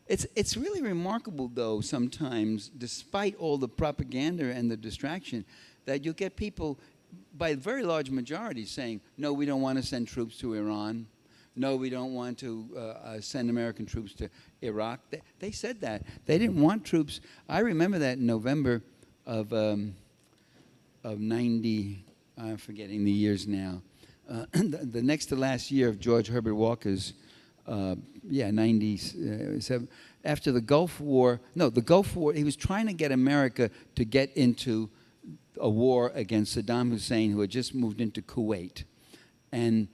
It's really remarkable, though, sometimes, despite all the propaganda and the distraction, that you'll get people by very large majorities saying, no, we don't want to send troops to Iran. No, we don't want to send American troops to Iraq. They said that. They didn't want troops. I remember that in November of 90, I'm forgetting the years now. The next to last year of George Herbert Walker's 97. After the Gulf War, he was trying to get America to get into a war against Saddam Hussein, who had just moved into Kuwait. And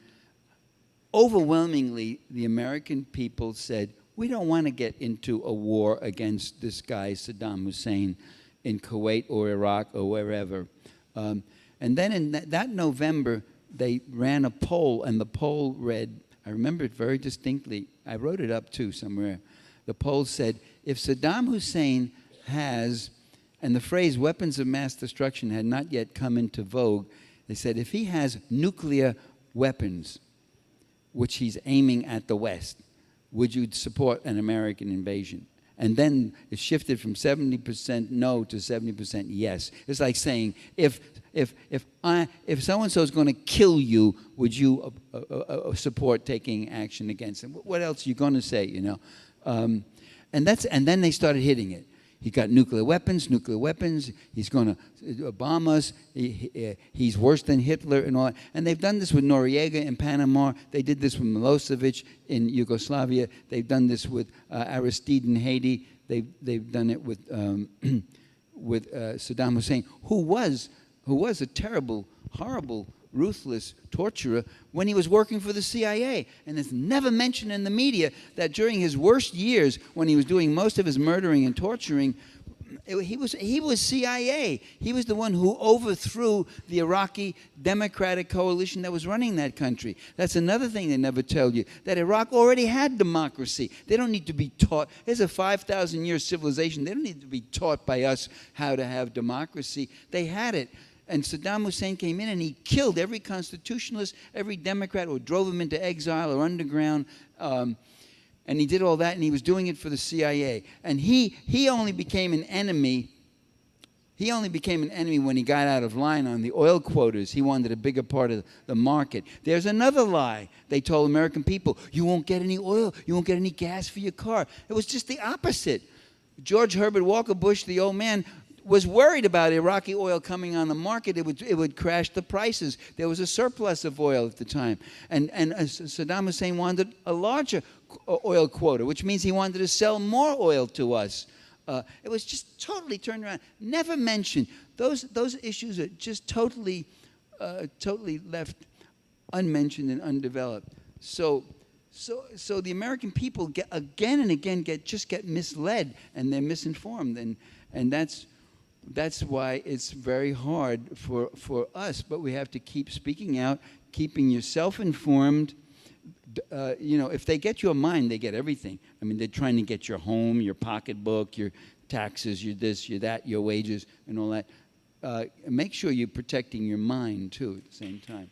overwhelmingly, the American people said, we don't want to get into a war against this guy, Saddam Hussein, in Kuwait or Iraq or wherever. And then in that November, they ran a poll, and the poll read, I remember it very distinctly. I wrote it up, too, somewhere. The poll said, if Saddam Hussein has, and the phrase weapons of mass destruction had not yet come into vogue, they said, if he has nuclear weapons, which he's aiming at the West, would you support an American invasion? And then it shifted from 70% no to 70% yes. It's like saying, if so-and-so is going to kill you, would you support taking action against him? What else are you going to say, you know? And then they started hitting it. He got nuclear weapons. He's going to bomb us. He's worse than Hitler and all that. And they've done this with Noriega in Panama. They did this with Milosevic in Yugoslavia. They've done this with Aristide in Haiti. They've done it with Saddam Hussein, who was a terrible, horrible, ruthless torturer when he was working for the CIA. And it's never mentioned in the media that during his worst years, when he was doing most of his murdering and torturing, he was CIA. He was the one who overthrew the Iraqi democratic coalition that was running that country. That's another thing they never tell you, that Iraq already had democracy. They don't need to be taught. There's a 5,000-year civilization. They don't need to be taught by us how to have democracy. They had it. And Saddam Hussein came in and he killed every constitutionalist, every Democrat, or drove them into exile or underground. And he did all that, and he was doing it for the CIA. And he only became an enemy. He only became an enemy when he got out of line on the oil quotas. He wanted a bigger part of the market. There's another lie. They told American people, you won't get any oil, you won't get any gas for your car. It was just the opposite. George Herbert Walker Bush, the old man, was worried about Iraqi oil coming on the market. It would crash the prices. There was a surplus of oil at the time. And Saddam Hussein wanted a larger oil quota, which means he wanted to sell more oil to us. It was just totally turned around. Never mentioned. Those issues are just totally left unmentioned and undeveloped. So the American people again and again get misled, and they're misinformed, and that's why it's very hard for us. But we have to keep speaking out, keeping yourself informed. If they get your mind, they get everything. I mean, they're trying to get your home, your pocketbook, your taxes, your this, your that, your wages, and all that. Make sure you're protecting your mind, too, at the same time.